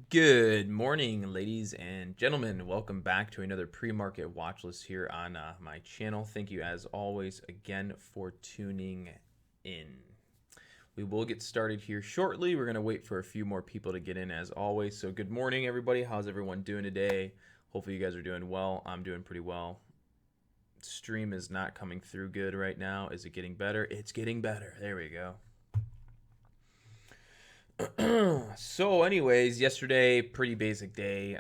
Good morning, ladies and gentlemen. Welcome back to another pre-market watch list here on my channel. Thank you, as always, again for tuning in. We will get started here shortly. We're going to wait for a few more people to get in, as always. So good morning, everybody. How's everyone doing today? Hopefully you guys are doing well. I'm doing pretty well. Stream is not coming through good right now. Is it getting better? It's getting better. There we go. So anyways, yesterday, pretty basic day.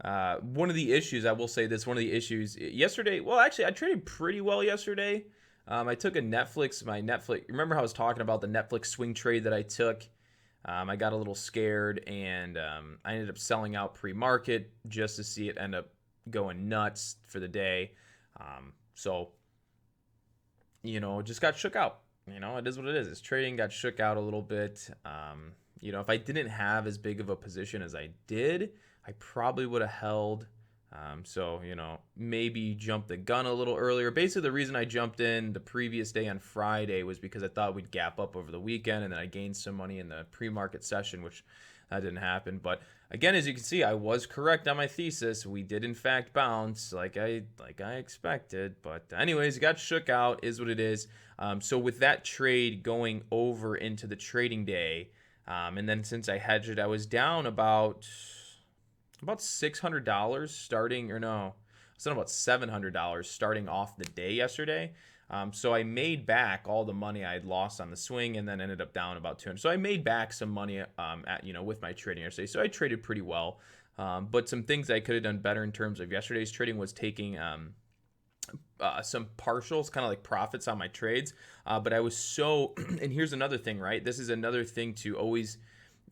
One of the issues, I will say this, one of the issues yesterday, well, actually, I traded pretty well yesterday. I took my Netflix, remember how I was talking about the Netflix swing trade that I took? I got a little scared, and I ended up selling out pre-market just to see it end up going nuts for the day. So, just got shook out. It is what it is. It's trading got shook out a little bit. If I didn't have as big of a position as I did, I probably would have held. Maybe jumped the gun a little earlier. Basically, the reason I jumped in the previous day on Friday was because I thought we'd gap up over the weekend, and then I gained some money in the pre-market session, which that didn't happen. But again, as you can see, I was correct on my thesis. We did in fact bounce like I expected. But anyways, it got shook out, is what it is. So with that trade going over into the trading day, and then since I hedged it, I was down about $600 starting, or no, it's not about $700 starting off the day yesterday. So I made back all the money I had lost on the swing, and then ended up down about 200. So I made back some money with my trading yesterday. So I traded pretty well. But some things I could have done better in terms of yesterday's trading was taking some partials, kind of like profits on my trades. But I was so, and here's another thing, right? This is another thing to always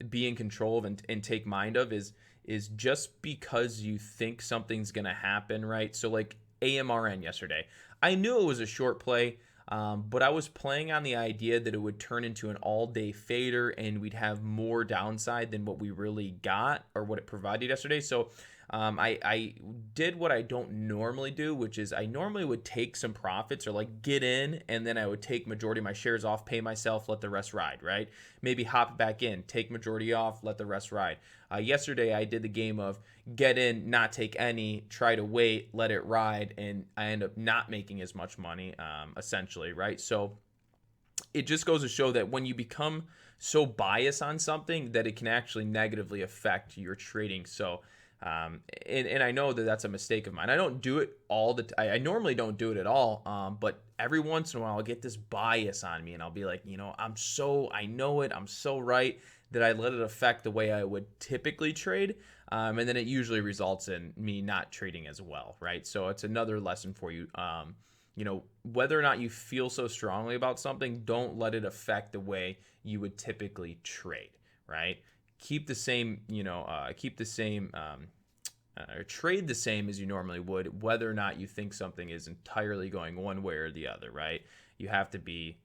be in control of and take mind of is just because you think something's going to happen, right? So like AMRN yesterday, I knew it was a short play, but I was playing on the idea that it would turn into an all-day fader and we'd have more downside than what we really got or what it provided yesterday. So I did what I don't normally do, which is I normally would take some profits or like get in, and then I would take majority of my shares off, pay myself, let the rest ride, right? Maybe hop back in, take majority off, let the rest ride. Yesterday, I did the game of get in, not take any, try to wait, let it ride, and I end up not making as much money, essentially, right? So it just goes to show that when you become so biased on something that it can actually negatively affect your trading. So and I know that that's a mistake of mine. I don't do it all the time. I normally don't do it at all. But every once in a while I'll get this bias on me and I'll be like, I know it. I'm so right that I let it affect the way I would typically trade. And then it usually results in me not trading as well. Right. So it's another lesson for you. Whether or not you feel so strongly about something, don't let it affect the way you would typically trade. Right. Keep the same, or trade the same as you normally would, whether or not you think something is entirely going one way or the other, right? You have to be,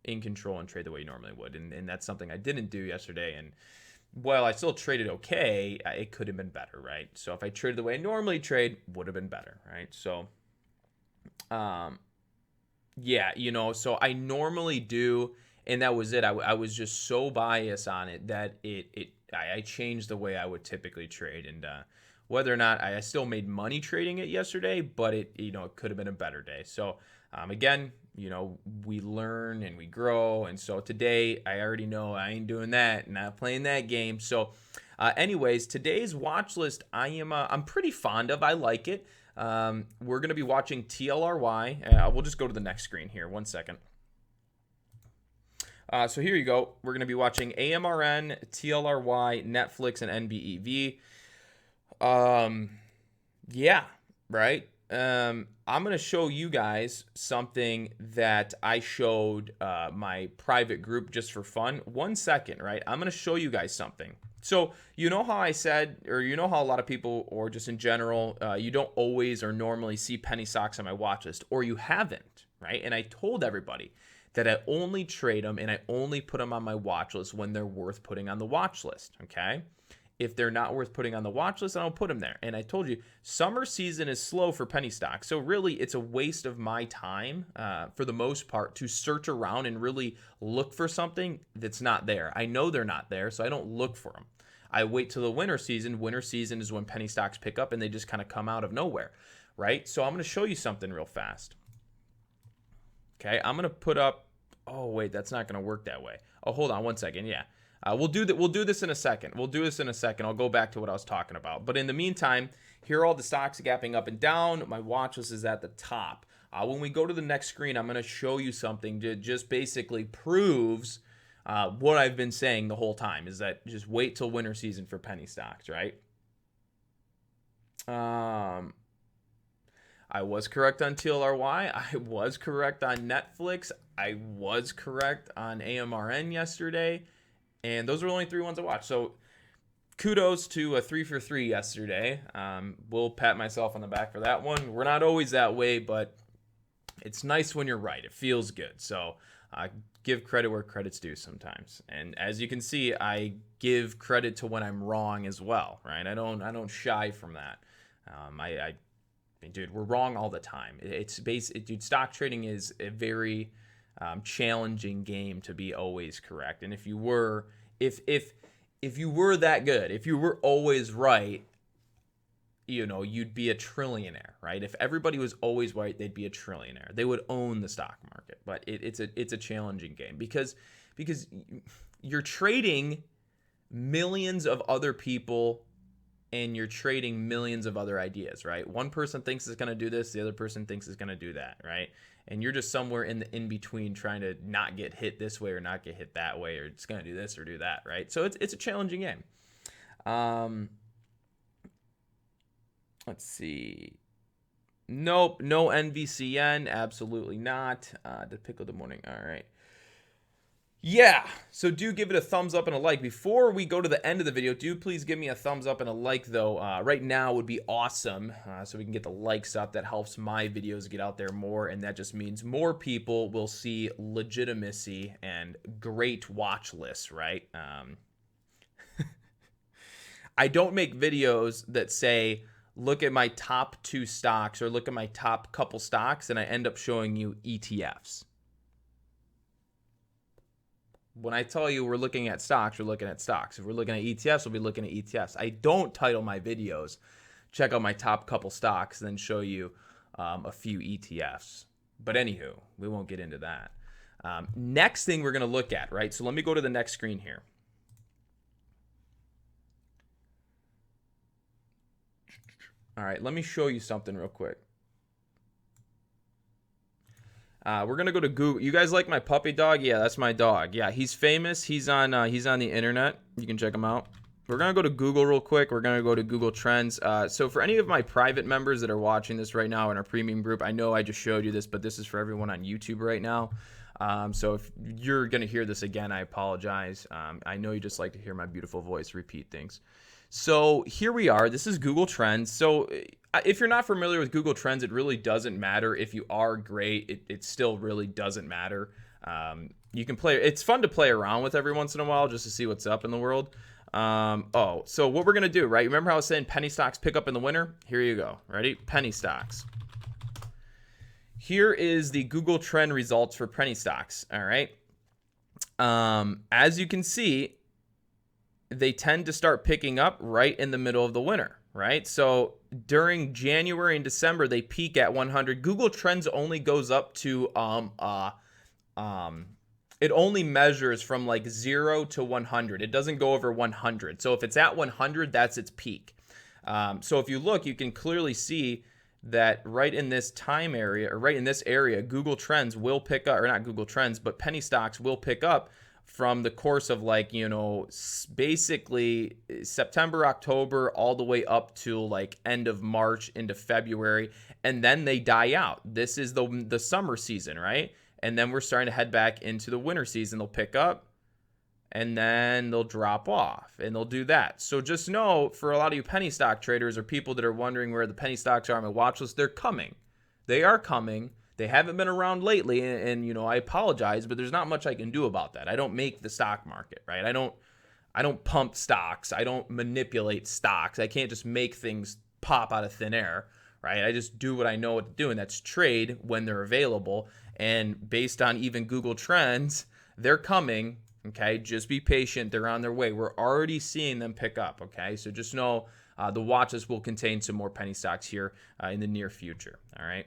in control and trade the way you normally would. And that's something I didn't do yesterday. And while I still traded okay, it could have been better, right? So if I traded the way I normally trade, would have been better, right? So, so I normally do, and that was it. I was just so biased on it that I changed the way I would typically trade, and whether or not I still made money trading it yesterday, but it could have been a better day. So again, we learn and we grow, and so today I already know I ain't doing that, not playing that game. So anyways, today's watch list I'm pretty fond of. I like it. We're going to be watching TLRY. We'll just go to the next screen here. One second. So here you go. We're going to be watching AMRN, TLRY, Netflix, and NBEV. Yeah, right. I'm going to show you guys something that I showed my private group just for fun. 1 second, right? I'm going to show you guys something. So you know how I said, or how a lot of people, or just in general, you don't always or normally see penny stocks on my watch list, or you haven't, right? And I told everybody that I only trade them and I only put them on my watch list when they're worth putting on the watch list, okay? If they're not worth putting on the watch list, I don't put them there. And I told you, summer season is slow for penny stocks. So really, it's a waste of my time for the most part to search around and really look for something that's not there. I know they're not there, so I don't look for them. I wait till the winter season. Winter season is when penny stocks pick up and they just kind of come out of nowhere, right? So I'm going to show you something real fast. Okay, I'm going to put up, oh, wait, that's not going to work that way. Oh, hold on one second. Yeah. We'll do this in a second. I'll go back to what I was talking about. But in the meantime, here are all the stocks gapping up and down. My watch list is at the top. When we go to the next screen, I'm going to show you something that just basically proves what I've been saying the whole time, is that just wait till winter season for penny stocks, right? I was correct on TLRY. I was correct on Netflix. I was correct on AMRN yesterday. And those are only 3 ones I watched. So kudos to a 3 for 3 yesterday. We'll pat myself on the back for that one. We're not always that way, but it's nice when you're right. It feels good. So give credit where credit's due sometimes. And as you can see, I give credit to when I'm wrong as well, right? I don't shy from that. Dude, we're wrong all the time. Dude, stock trading is a very challenging game to be always correct. And if you were that good, if you were always right, you'd be a trillionaire, right? If everybody was always right, they'd be a trillionaire. They would own the stock market. But it's a challenging game because you're trading millions of other people and you're trading millions of other ideas, right? One person thinks it's going to do this, the other person thinks it's going to do that, right? And you're just somewhere in between trying to not get hit this way or not get hit that way, or it's going to do this or do that, right? So it's a challenging game. Let's see. Nope, no NVCN, absolutely not. The pick of the morning, all right. Yeah, so do give it a thumbs up and a like. Before we go to the end of the video, do please give me a thumbs up and a like, though. Right now would be awesome, so we can get the likes up. That helps my videos get out there more, and that just means more people will see legitimacy and great watch lists, right? I don't make videos that say, look at my top 2 stocks or look at my top couple stocks, and I end up showing you ETFs. When I tell you we're looking at stocks, we're looking at stocks. If we're looking at ETFs, we'll be looking at ETFs. I don't title my videos, check out my top couple stocks, then show you a few ETFs. But anywho, we won't get into that. Next thing we're going to look at, right? So let me go to the next screen here. All right, let me show you something real quick. We're gonna go to Google. You guys like my puppy dog? Yeah, that's my dog. Yeah, he's famous. He's on the internet. You can check him out. We're gonna go to Google real quick. We're gonna go to Google Trends. So for any of my private members that are watching this right now in our premium group, I know I just showed you this, but this is for everyone on YouTube right now. So if you're gonna hear this again, I apologize. I know you just like to hear my beautiful voice repeat things. So here we are. This is Google Trends. So if you're not familiar with Google Trends, it really doesn't matter. If you are, great. It still really doesn't matter. You can play. It's fun to play around with every once in a while just to see what's up in the world. So what we're going to do, right? Remember how I was saying penny stocks pick up in the winter? Here you go. Ready? Penny stocks. Here is the Google Trend results for penny stocks. All right. As you can see, they tend to start picking up right in the middle of the winter, right? So during January and December, they peak at 100. Google Trends only goes up to, it only measures from like 0 to 100. It doesn't go over 100. So if it's at 100, that's its peak. So if you look, you can clearly see that right in this time area, or right in this area, Google Trends will pick up, or not Google Trends, but penny stocks will pick up from the course of like, basically September, October, all the way up to like end of March into February, and then they die out. This is the summer season, right? And then we're starting to head back into the winter season. They'll pick up and then they'll drop off, and they'll do that. So just know, for a lot of you penny stock traders or people that are wondering where the penny stocks are on my watch list, they're coming. They are coming. They haven't been around lately, and I apologize, but there's not much I can do about that. I don't make the stock market, right? I don't pump stocks. I don't manipulate stocks. I can't just make things pop out of thin air, right? I just do what I know what to do, and that's trade when they're available. And based on even Google Trends, they're coming, okay? Just be patient. They're on their way. We're already seeing them pick up, okay? So just know the watch list will contain some more penny stocks here in the near future, all right?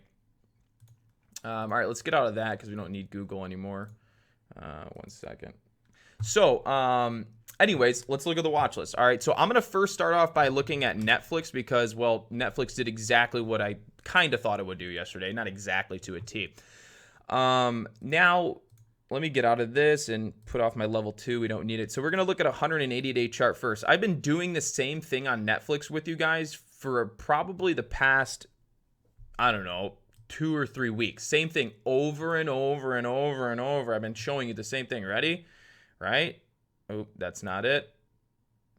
All right, let's get out of that because we don't need Google anymore. 1 second. So, anyways, let's look at the watch list. All right, so I'm going to first start off by looking at Netflix because, well, Netflix did exactly what I kind of thought it would do yesterday. Not exactly to a T. Now, let me get out of this and put off my level 2. We don't need it. So we're going to look at a 180-day chart first. I've been doing the same thing on Netflix with you guys for probably the past, I don't know, 2 or 3 weeks. Same thing over and over and over and over. I've been showing you the same thing. Ready? Right? Oh, that's not it.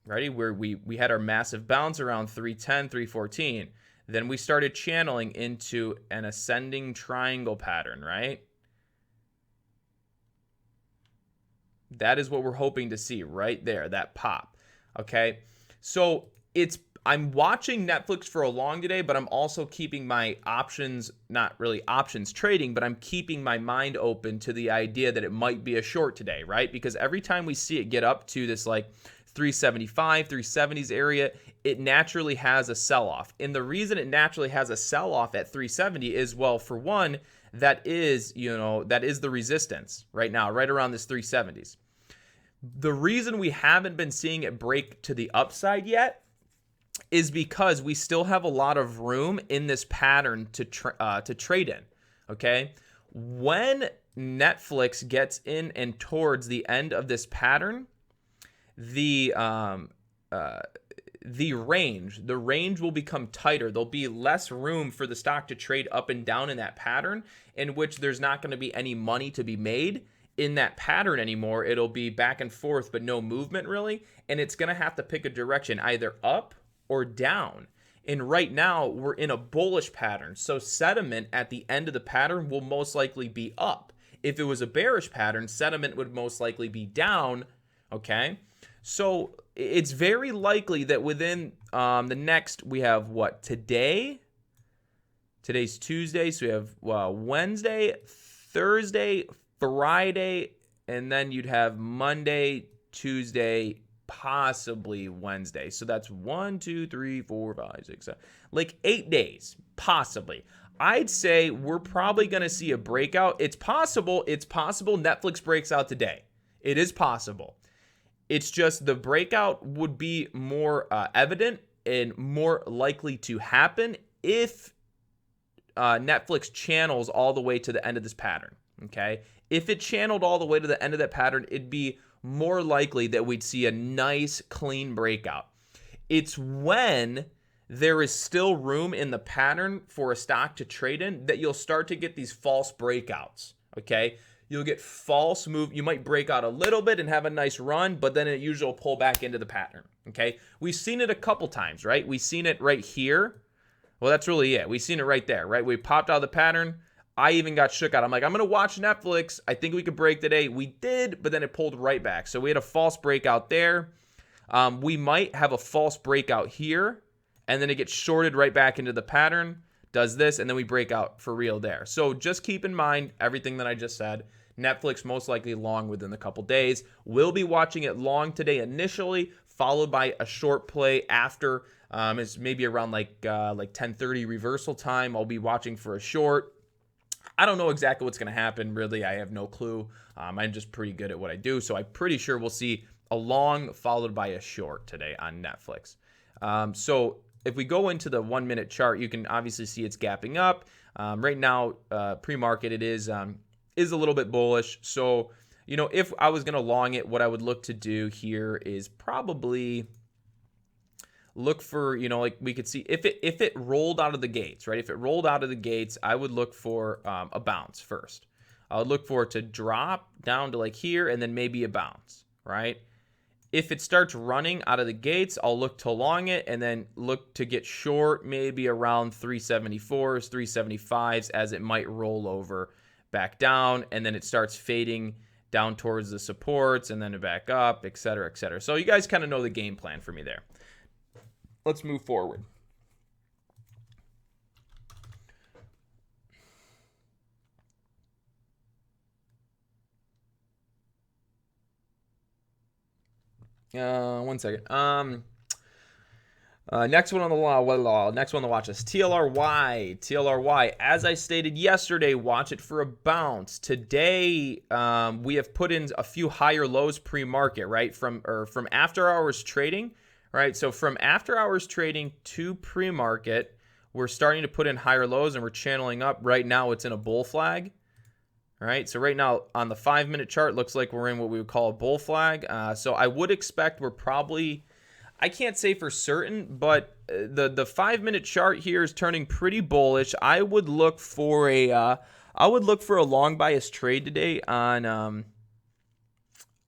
Ready? Where we had our massive bounce around 310, 314. Then we started channeling into an ascending triangle pattern, right? That is what we're hoping to see right there, that pop. Okay? So I'm watching Netflix for a long today, but I'm also keeping my options, not really options trading, but I'm keeping my mind open to the idea that it might be a short today, right? Because every time we see it get up to this like 375, 370s area, it naturally has a sell-off. And the reason it naturally has a sell-off at 370 is, well, for one, that is the resistance right now, right around this 370s. The reason we haven't been seeing it break to the upside yet is because we still have a lot of room in this pattern to trade in, okay? When Netflix gets in and towards the end of this pattern, the range will become tighter. There'll be less room for the stock to trade up and down in that pattern, in which there's not going to be any money to be made in that pattern anymore. It'll be back and forth, but no movement really, and it's going to have to pick a direction, either up or down. And right now we're in a bullish pattern, so sentiment at the end of the pattern will most likely be up. If it was a bearish pattern, sentiment would most likely be down, okay? So it's very likely that within the next, we have what, today's Tuesday, so we have Wednesday, Thursday, Friday, and then you'd have Monday, Tuesday, possibly Wednesday. So that's 1, 2, 3, 4, 5, 6, 7, like 8 days, possibly. I'd say we're probably going to see a breakout. It's possible Netflix breaks out today. It is possible. It's just the breakout would be more evident and more likely to happen if Netflix channels all the way to the end of this pattern, okay? If it channeled all the way to the end of that pattern, it'd be more likely that we'd see a nice clean breakout. It's when there is still room in the pattern for a stock to trade in that you'll start to get these false breakouts, okay? You'll get false move. You might break out a little bit and have a nice run, but then it usually will pull back into the pattern, okay? We've seen it a couple times, right? We've seen it right here. Well, that's really it. We've seen it right there, right? We popped out of the pattern. I even got shook out. I'm like, I'm going to watch Netflix. I think we could break today. We did, but then it pulled right back. So we had a false breakout there. We might have a false breakout here, and then it gets shorted right back into the pattern, does this, and then we break out for real there. So just keep in mind everything that I just said. Netflix most likely long within a couple days. We'll be watching it long today initially, followed by a short play after. It's maybe around like 10:30 reversal time. I'll be watching for a short. I don't know exactly what's going to happen. Really, I have no clue. I'm just pretty good at what I do, so I'm pretty sure we'll see a long followed by a short today on Netflix. So if we go into the 1 minute chart, you can obviously see it's gapping up. Right now, pre-market, it is a little bit bullish. So, if I was going to long it, what I would look to do here is probably look for, like we could see if it rolled out of the gates, right? If it rolled out of the gates, I would look for a bounce first. I would look for it to drop down to like here and then maybe a bounce, right? If it starts running out of the gates, I'll look to long it and then look to get short maybe around 374s, 375s as it might roll over back down, and then it starts fading down towards the supports and then back up, et cetera, et cetera. So you guys kind of know the game plan for me there. Let's move forward. One second. Next one on the watch list, TLRY. TLRY. As I stated yesterday, watch it for a bounce. Today, we have put in a few higher lows pre-market, right? From after hours trading, right? So from after hours trading to pre-market, we're starting to put in higher lows and we're channeling up. Right now, it's in a bull flag. All right, so right now on the 5-minute chart, looks like we're in what we would call a bull flag. So I would expect we're probably, I can't say for certain, but the 5-minute chart here is turning pretty bullish. I would look for a long bias trade today on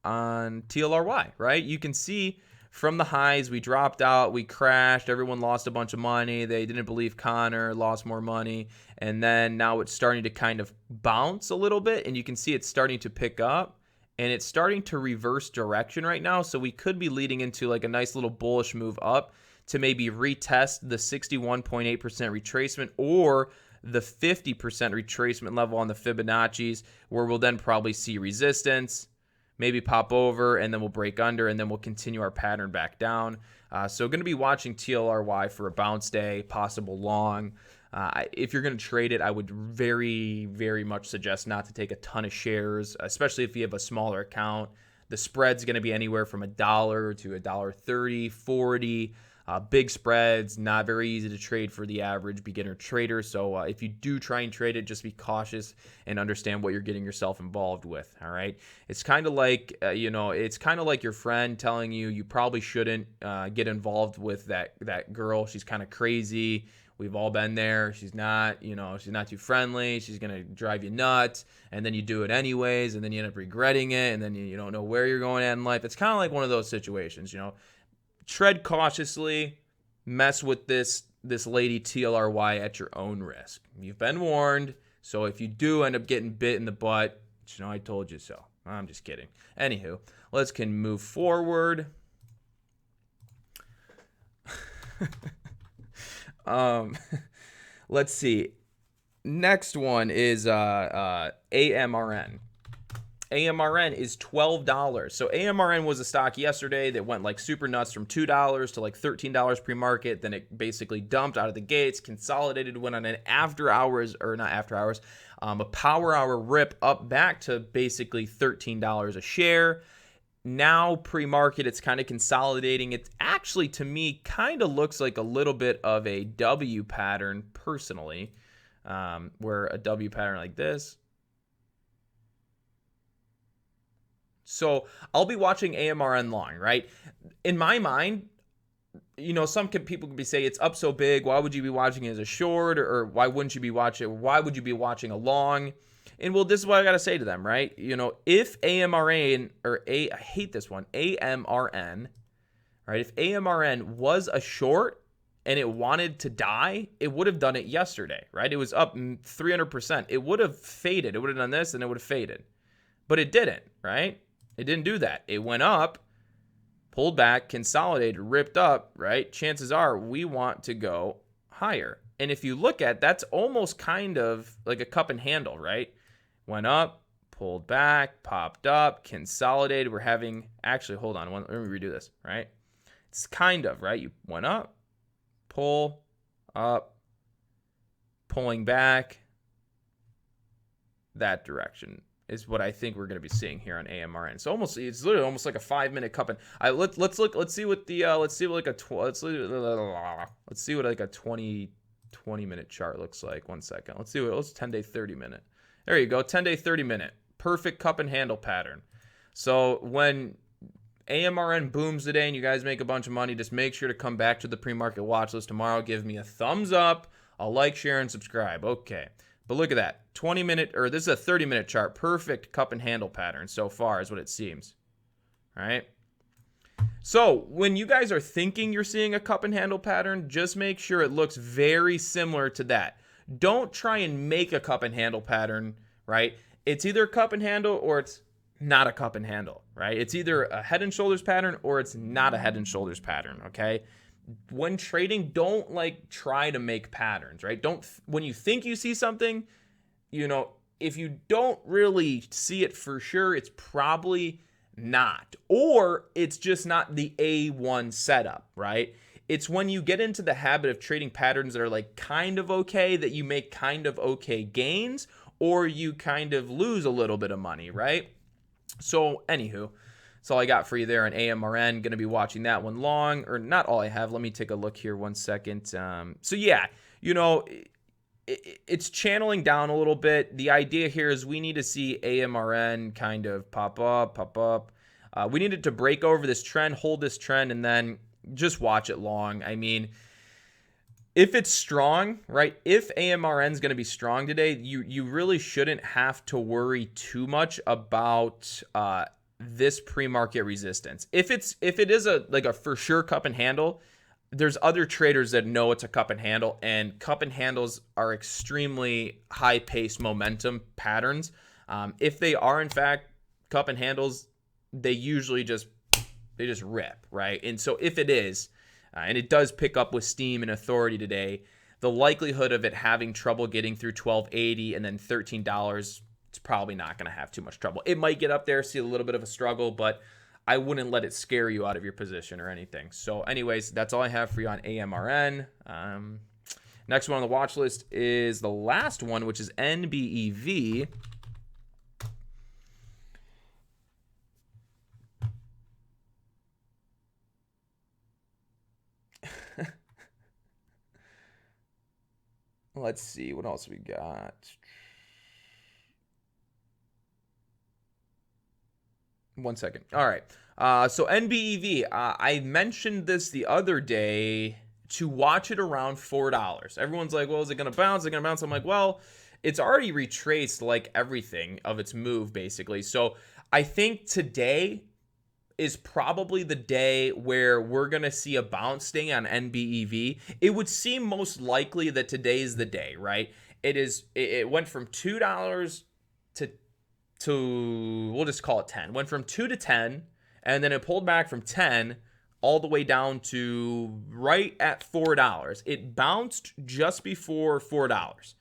TLRY. Right, you can see from the highs we dropped out, we crashed, everyone lost a bunch of money. They didn't believe Connor, lost more money. And then now it's starting to kind of bounce a little bit, and you can see it's starting to pick up, and it's starting to reverse direction right now. So we could be leading into like a nice little bullish move up to maybe retest the 61.8% retracement or the 50% retracement level on the Fibonacci's, where we'll then probably see resistance, maybe pop over, and then we'll break under, and then we'll continue our pattern back down. So going to be watching TLRY for a bounce day, possible long. If you're going to trade it, I would very, very much suggest not to take a ton of shares, especially if you have a smaller account. The spread's going to be anywhere from $1 to $1.30, 40. Big spreads, not very easy to trade for the average beginner trader. So if you do try and trade it, just be cautious and understand what you're getting yourself involved with. All right. It's kind of like, it's kind of like your friend telling you you probably shouldn't get involved with that girl. She's kind of crazy. We've all been there. She's not too friendly. She's going to drive you nuts. And then you do it anyways. And then you end up regretting it. And then you don't know where you're going at in life. It's kind of like one of those situations, Tread cautiously, mess with this lady TLRY at your own risk. You've been warned. So if you do end up getting bit in the butt, I told you so. I'm just kidding. Anywho, let's move forward. Let's see. Next one is AMRN. AMRN is $12. So AMRN was a stock yesterday that went like super nuts from $2 to like $13 pre-market. Then it basically dumped out of the gates, consolidated, went on an a power hour rip up back to basically $13 a share. Now pre-market, it's kind of consolidating. It actually, to me, kind of looks like a little bit of a W pattern personally, where a W pattern like this. So I'll be watching AMRN long, right? In my mind, some people could be saying it's up so big. Why would you be watching it as a short, or why wouldn't you be watching? Why would you be watching a long? And well, this is what I got to say to them, right? If AMRN I hate this one, AMRN, right? If AMRN was a short and it wanted to die, it would have done it yesterday, right? It was up 300%. It would have faded. It would have done this and it would have faded, but it didn't, right? It didn't do that. It went up, pulled back, consolidated, ripped up, right? Chances are we want to go higher. And if you look at, that's almost kind of like a cup and handle, right? Went up, pulled back, popped up, consolidated. We're having, actually, hold on. Let me redo this, right? It's kind of, right? You went up, pull, up, pulling back. That direction is what I think we're going to be seeing here on AMRN. So it's literally almost like a 5-minute cup. And let's see what a 20-minute chart looks like. 1 second. Let's 10-day, 30-minute. There you go. 10-day, 30-minute. Perfect cup and handle pattern. So when AMRN booms today and you guys make a bunch of money, just make sure to come back to the pre-market watch list tomorrow. Give me a thumbs up, a like, share, and subscribe. Okay. But look at that. 20-minute, or this is a 30-minute chart. Perfect cup and handle pattern so far is what it seems. All right. So when you guys are thinking you're seeing a cup and handle pattern, just make sure it looks very similar to that. Don't try and make a cup and handle pattern, right? It's either a cup and handle or it's not a cup and handle, right? It's either a head and shoulders pattern or it's not a head and shoulders pattern, okay? When trading, don't like try to make patterns, right? When you think you see something, if you don't really see it for sure, it's probably not, or it's just not the A1 setup, right? It's when you get into the habit of trading patterns that are like kind of okay that you make kind of okay gains, or you kind of lose a little bit of money, right? So anywho, that's all I got for you there on AMRN. Going to be watching that one long, or not all I have. Let me take a look here 1 second. So yeah, it's channeling down a little bit. The idea here is we need to see AMRN kind of pop up. We need it to break over this trend, hold this trend, and then just watch it long. I mean, if it's strong, right? If AMRN is going to be strong today, you really shouldn't have to worry too much about this pre-market resistance. If it is a for sure cup and handle, there's other traders that know it's a cup and handle, and cup and handles are extremely high-paced momentum patterns. If they are in fact cup and handles, they usually just rip, right? And so if it is, and it does pick up with steam and authority today, the likelihood of it having trouble getting through 12.80 and then $13, it's probably not going to have too much trouble. It might get up there, see a little bit of a struggle, but I wouldn't let it scare you out of your position or anything. So anyways, that's all I have for you on AMRN. Next one on the watch list is the last one, which is NBEV. Let's see, what else we got? 1 second. All right. So NBEV, I mentioned this the other day to watch it around $4. Everyone's like, well, is it going to bounce? Is it going to bounce? I'm like, well, it's already retraced like everything of its move, basically. So I think today is probably the day where we're going to see a bounce stay on NBEV. It would seem most likely that today is the day, right? It went from $2 to we'll just call it 10. Went from 2 to 10, and then it pulled back from 10 all the way down to right at $4. It bounced just before $4.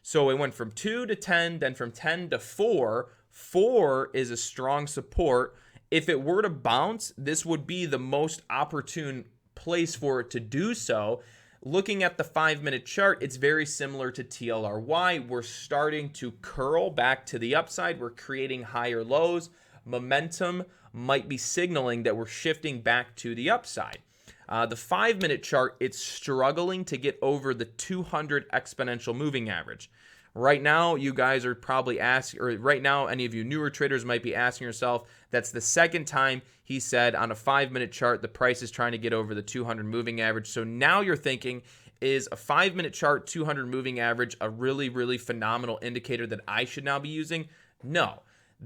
So it went from 2 to 10, then from 10 to 4. 4 is a strong support. If it were to bounce, this would be the most opportune place for it to do so. Looking at the 5-minute chart, it's very similar to TLRY. We're starting to curl back to the upside. We're creating higher lows. Momentum might be signaling that we're shifting back to the upside. The 5-minute chart, it's struggling to get over the 200 exponential moving average. Right now, you guys are probably asking, or right now, any of you newer traders might be asking yourself, that's the second time he said on a 5-minute chart, the price is trying to get over the 200 moving average. So now you're thinking, is a 5-minute chart 200 moving average a really, really phenomenal indicator that I should now be using? No,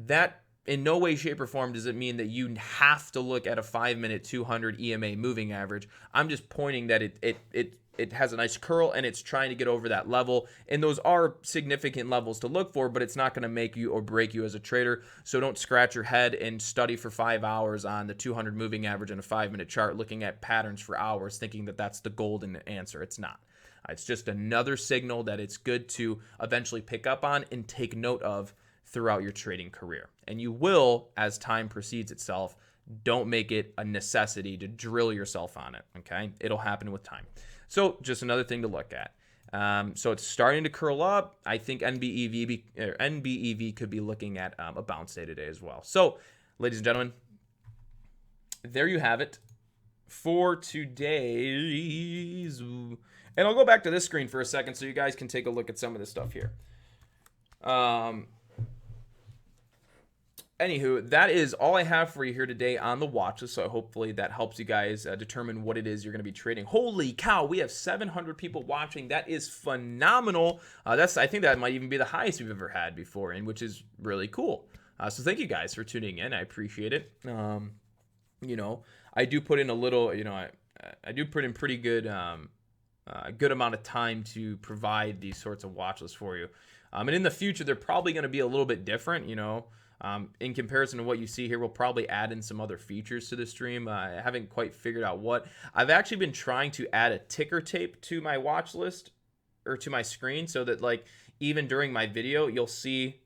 that in no way, shape, or form does it mean that you have to look at a 5-minute 200 EMA moving average. I'm just pointing that it has a nice curl and it's trying to get over that level. And those are significant levels to look for, but it's not going to make you or break you as a trader. So don't scratch your head and study for 5 hours on the 200 moving average in a 5-minute chart, looking at patterns for hours, thinking that that's the golden answer. It's not. It's just another signal that it's good to eventually pick up on and take note of throughout your trading career. And you will, as time proceeds itself. Don't make it a necessity to drill yourself on it, okay? It'll happen with time. So just another thing to look at. So it's starting to curl up. I think NBEV could be looking at a bounce day today as well. So, ladies and gentlemen, there you have it for today's. And I'll go back to this screen for a second so you guys can take a look at some of this stuff here. Anywho, that is all I have for you here today on the watch list. So hopefully that helps you guys determine what it is you're going to be trading. Holy cow, we have 700 people watching. That is phenomenal. I think that might even be the highest we've ever had before, and which is really cool. So thank you guys for tuning in. I appreciate it. I do put in a little, I do put in pretty good, good amount of time to provide these sorts of watch lists for you. And in the future, they're probably going to be a little bit different, In comparison to what you see here, we'll probably add in some other features to the stream. I haven't quite figured out what. I've actually been trying to add a ticker tape to my watch list or to my screen so that like even during my video, you'll see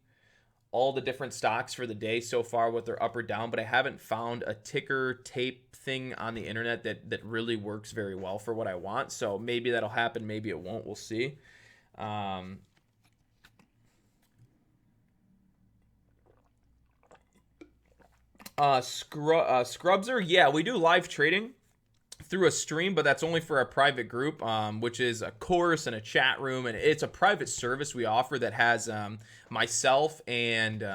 all the different stocks for the day so far, what they're up or down, but I haven't found a ticker tape thing on the internet that really works very well for what I want. So maybe that'll happen, maybe it won't. We'll see. Scrubser, yeah, we do live trading through a stream, but that's only for our private group, which is a course and a chat room, and it's a private service we offer that has myself and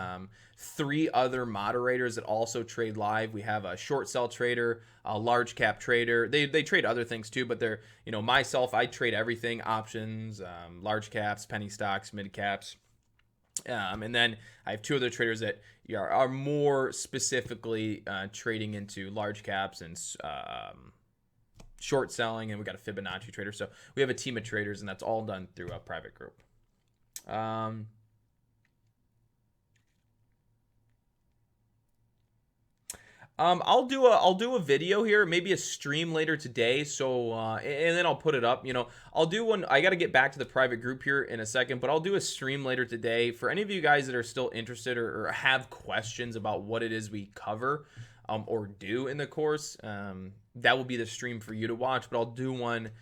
3 other moderators that also trade live. We have a short sell trader, a large cap trader. They trade other things too, but they're, you know, myself, I trade everything: options, large caps, penny stocks, mid caps. And then I have 2 other traders that are more specifically trading into large caps and short selling, and we got a Fibonacci trader. So we have a team of traders, and that's all done through a private group. I'll do a video here, maybe a stream later today. So and then I'll put it up. You know, I'll do one. I got to get back to the private group here in a second, but I'll do a stream later today for any of you guys that are still interested or have questions about what it is we cover or do in the course. That will be the stream for you to watch, but I'll do one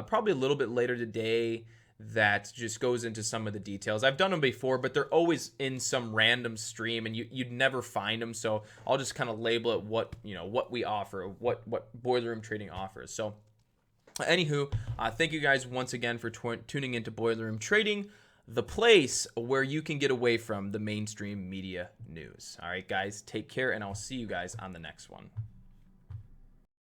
probably a little bit later today that just goes into some of the details. I've done them before, but they're always in some random stream, and you'd never find them. So I'll just kind of label it what we offer, what Boiler Room Trading offers. So anywho, thank you guys once again for tuning into Boiler Room Trading, the place where you can get away from the mainstream media news. All right, guys, take care, and I'll see you guys on the next one.